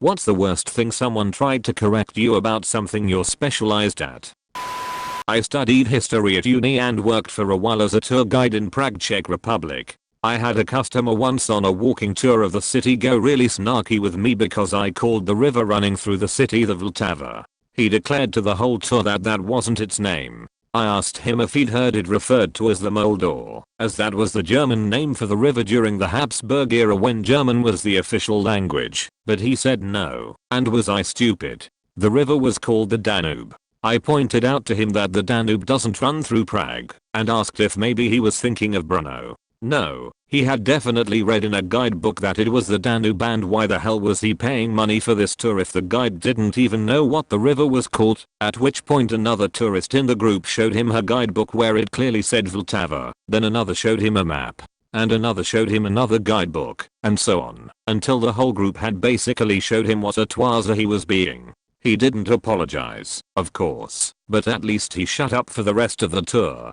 What's the worst thing someone tried to correct you about something you're specialized at? I studied history at uni and worked for a while as a tour guide in Prague, Czech Republic. I had a customer once on a walking tour of the city go really snarky with me because I called the river running through the city the Vltava. He declared to the whole tour that that wasn't its name. I asked him if he'd heard it referred to as the Moldor, as that was the German name for the river during the Habsburg era when German was the official language, but he said no. And was I stupid? The river was called the Danube. I pointed out to him that the Danube doesn't run through Prague, and asked if maybe he was thinking of Brno. No, he had definitely read in a guidebook that it was the Danube, and why the hell was he paying money for this tour if the guide didn't even know what the river was called? At which point another tourist in the group showed him her guidebook where it clearly said Vltava, then another showed him a map, and another showed him another guidebook, and so on, until the whole group had basically showed him what a twaza he was being. He didn't apologize, of course, but at least he shut up for the rest of the tour.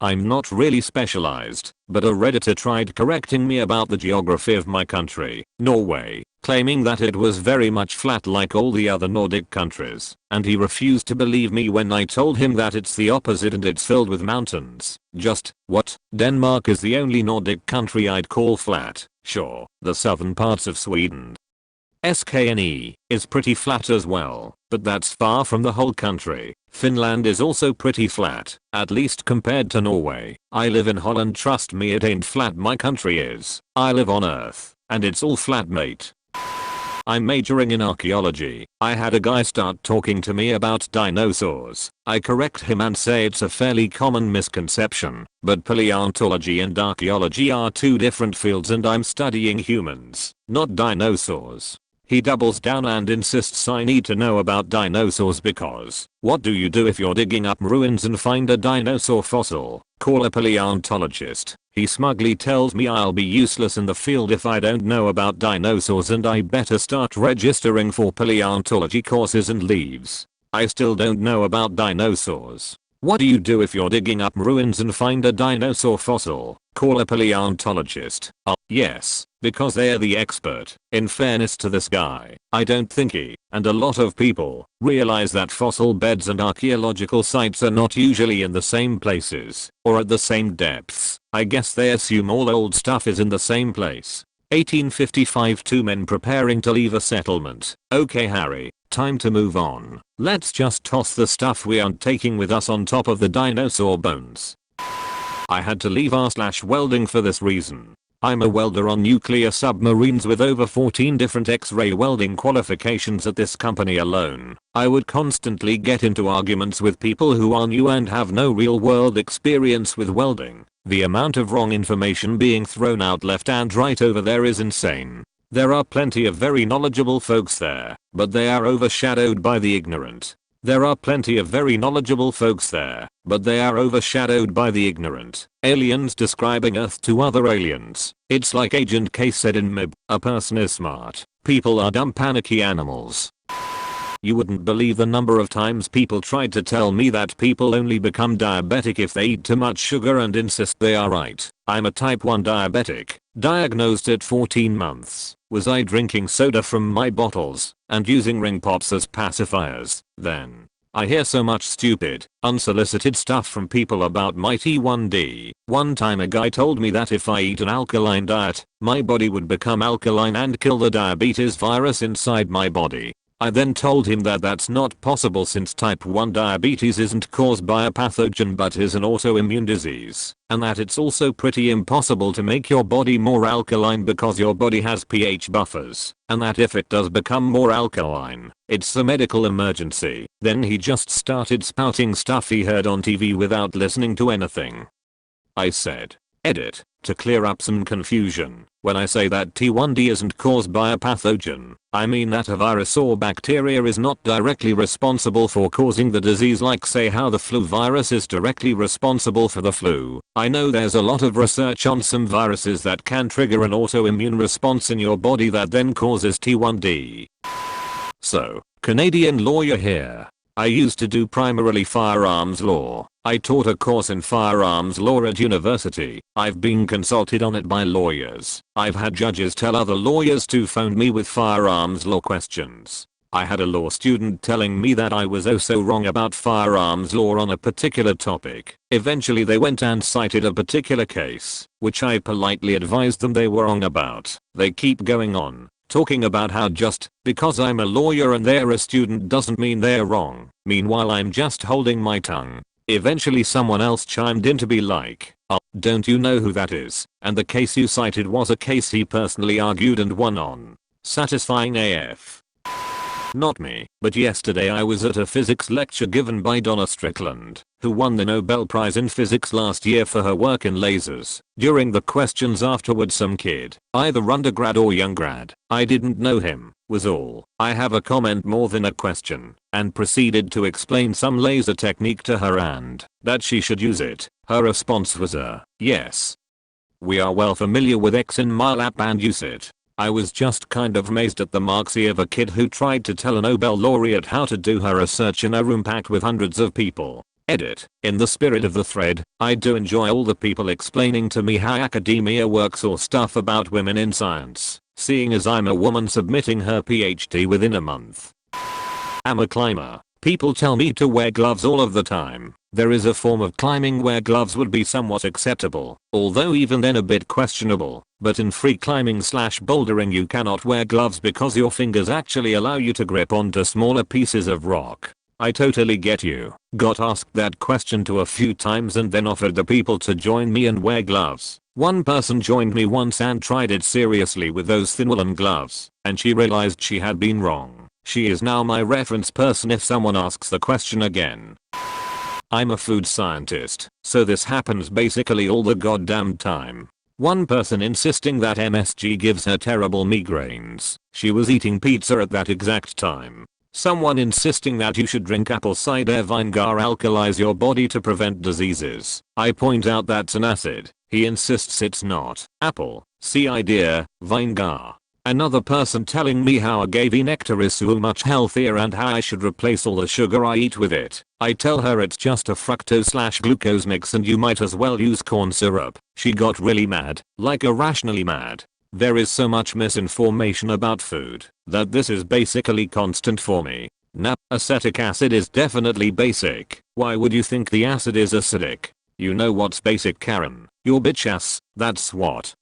I'm not really specialized, but a redditor tried correcting me about the geography of my country, Norway, claiming that it was very much flat like all the other Nordic countries, and he refused to believe me when I told him that it's the opposite and it's filled with mountains. Just, what? Denmark is the only Nordic country I'd call flat. Sure, the southern parts of Sweden, SKNE, is pretty flat as well, but that's far from the whole country. Finland is also pretty flat, at least compared to Norway. I live in Holland, trust me it ain't flat, my country is. I live on Earth, and it's all flat mate. I'm majoring in archaeology. I had a guy start talking to me about dinosaurs. I correct him and say it's a fairly common misconception, but paleontology and archaeology are two different fields and I'm studying humans, not dinosaurs. He doubles down and insists I need to know about dinosaurs because, what do you do if you're digging up ruins and find a dinosaur fossil? Call a paleontologist. He smugly tells me I'll be useless in the field if I don't know about dinosaurs and I better start registering for paleontology courses and leaves. I still don't know about dinosaurs. What do you do if you're digging up ruins and find a dinosaur fossil? Call a paleontologist. Yes, because they're the expert. In fairness to this guy, I don't think he, and a lot of people, realize that fossil beds and archaeological sites are not usually in the same places, or at the same depths. I guess they assume all old stuff is in the same place. 1855, two men preparing to leave a settlement. Okay Harry, time to move on. Let's just toss the stuff we aren't taking with us on top of the dinosaur bones. I had to leave r/welding for this reason. I'm a welder on nuclear submarines with over 14 different X-ray welding qualifications at this company alone. I would constantly get into arguments with people who are new and have no real world experience with welding. The amount of wrong information being thrown out left and right over there is insane. There are plenty of very knowledgeable folks there, but they are overshadowed by the ignorant. There are plenty of very knowledgeable folks there, but they are overshadowed by the ignorant. Aliens describing Earth to other aliens. It's like Agent K said in MIB, a person is smart, people are dumb panicky animals. You wouldn't believe the number of times people tried to tell me that people only become diabetic if they eat too much sugar and insist they are right. I'm a type 1 diabetic, diagnosed at 14 months. Was I drinking soda from my bottles and using ring pops as pacifiers then? I hear so much stupid, unsolicited stuff from people about my T1D. One time a guy told me that if I eat an alkaline diet, my body would become alkaline and kill the diabetes virus inside my body. I then told him that that's not possible since type 1 diabetes isn't caused by a pathogen but is an autoimmune disease, and that it's also pretty impossible to make your body more alkaline because your body has pH buffers, and that if it does become more alkaline, it's a medical emergency. Then he just started spouting stuff he heard on TV without listening to anything. I said, edit, to clear up some confusion. When I say that T1D isn't caused by a pathogen, I mean that a virus or bacteria is not directly responsible for causing the disease, like say how the flu virus is directly responsible for the flu. I know there's a lot of research on some viruses that can trigger an autoimmune response in your body that then causes T1D. So, Canadian lawyer here. I used to do primarily firearms law, I taught a course in firearms law at university. I've been consulted on it by lawyers. I've had judges tell other lawyers to phone me with firearms law questions. I had a law student telling me that I was oh so wrong about firearms law on a particular topic. Eventually they went and cited a particular case, which I politely advised them they were wrong about. They keep going on, talking about how just because I'm a lawyer and they're a student doesn't mean they're wrong. Meanwhile I'm just holding my tongue. Eventually someone else chimed in to be like, oh, don't you know who that is? And the case you cited was a case he personally argued and won on. Satisfying AF. Not me, but yesterday I was at a physics lecture given by Donna Strickland, who won the Nobel Prize in Physics last year for her work in lasers. During the questions afterwards some kid, either undergrad or young grad, I didn't know him, was all. I have a comment more than a question, and proceeded to explain some laser technique to her and that she should use it. Her response was yes. We are well familiar with X in MyLab and use it. I was just kind of amazed at the marksy of a kid who tried to tell a Nobel laureate how to do her research in a room packed with hundreds of people. Edit. In the spirit of the thread, I do enjoy all the people explaining to me how academia works or stuff about women in science, seeing as I'm a woman submitting her PhD within a month. I'm a climber. People tell me to wear gloves all of the time. There is a form of climbing where gloves would be somewhat acceptable, although even then a bit questionable, but in free climbing / bouldering you cannot wear gloves because your fingers actually allow you to grip onto smaller pieces of rock. I totally get you. Got asked that question to a few times and then offered the people to join me and wear gloves. One person joined me once and tried it seriously with those thin woolen gloves, and she realized she had been wrong. She is now my reference person if someone asks the question again. I'm a food scientist, so this happens basically all the goddamn time. One person insisting that MSG gives her terrible migraines. She was eating pizza at that exact time. Someone insisting that you should drink apple cider vinegar alkalize your body to prevent diseases. I point out that's an acid. He insists it's not. Apple, cider, vinegar. Another person telling me how agave nectar is so much healthier and how I should replace all the sugar I eat with it. I tell her it's just a fructose / glucose mix and you might as well use corn syrup. She got really mad, like irrationally mad. There is so much misinformation about food that this is basically constant for me. Nah, acetic acid is definitely basic. Why would you think the acid is acidic? You know what's basic, Karen? Your bitch ass, that's what.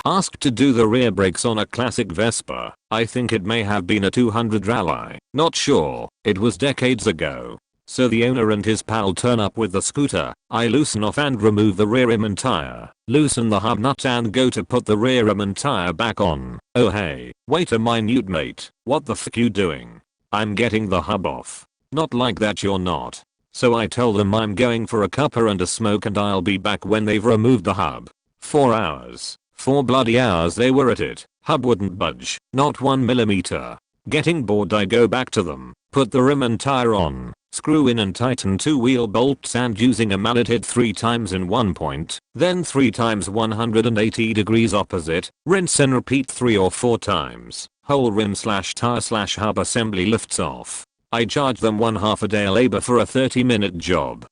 Asked to do the rear brakes on a classic Vespa. I think it may have been a 200 rally. Not sure. It was decades ago. So the owner and his pal turn up with the scooter. I loosen off and remove the rear rim and tire. Loosen the hub nut and go to put the rear rim and tire back on. Oh hey, wait a minute mate. What the f you doing? I'm getting the hub off. Not like that you're not. So I tell them I'm going for a cuppa and a smoke and I'll be back when they've removed the hub. 4 hours. 4 bloody hours they were at it. Hub wouldn't budge. Not 1 millimeter. Getting bored I go back to them. Put the rim and tire on. Screw in and tighten 2 wheel bolts and using a mallet hit 3 times in one point. Then 3 times 180 degrees opposite. Rinse and repeat 3 or 4 times. Whole rim / tire / hub assembly lifts off. I charge them 1/2 a day labor for a 30-minute job.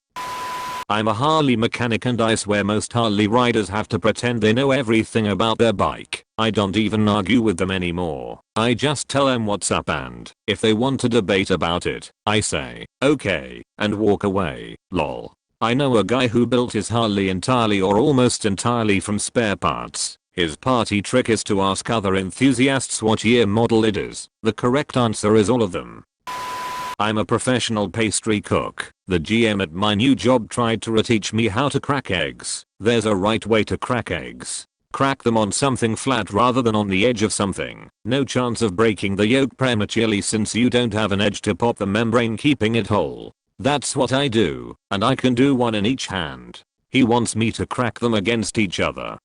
I'm a Harley mechanic and I swear most Harley riders have to pretend they know everything about their bike. I don't even argue with them anymore. I just tell them what's up and if they want to debate about it, I say, okay, and walk away, lol. I know a guy who built his Harley entirely or almost entirely from spare parts. His party trick is to ask other enthusiasts what year model it is. The correct answer is all of them. I'm a professional pastry cook. The GM at my new job tried to teach me how to crack eggs. There's a right way to crack eggs. Crack them on something flat rather than on the edge of something. No chance of breaking the yolk prematurely since you don't have an edge to pop the membrane keeping it whole. That's what I do, and I can do one in each hand. He wants me to crack them against each other.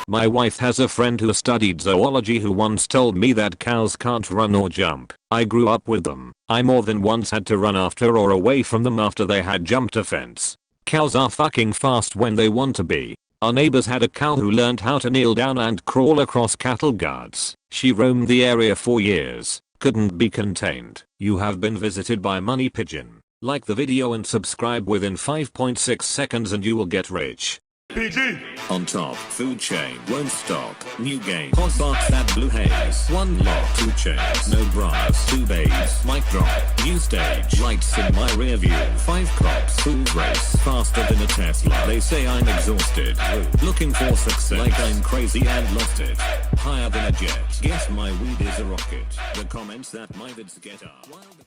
My wife has a friend who studied zoology who once told me that cows can't run or jump. I grew up with them. I more than once had to run after or away from them after they had jumped a fence. Cows are fucking fast when they want to be. Our neighbors had a cow who learned how to kneel down and crawl across cattle guards. She roamed the area for years. Couldn't be contained. You have been visited by Money Pigeon. Like the video and subscribe within 5.6 seconds and you will get rich. PG. On top, food chain, won't stop, new game, hot box that blue haze, one lock, 2 chains, no bras, 2 babes, mic drop, new stage, lights in my rear view, 5 cops, fool race, faster than a Tesla, they say I'm exhausted, looking for success, like I'm crazy and lost it, higher than a jet, guess my weed is a rocket, the comments that my vids get are wild.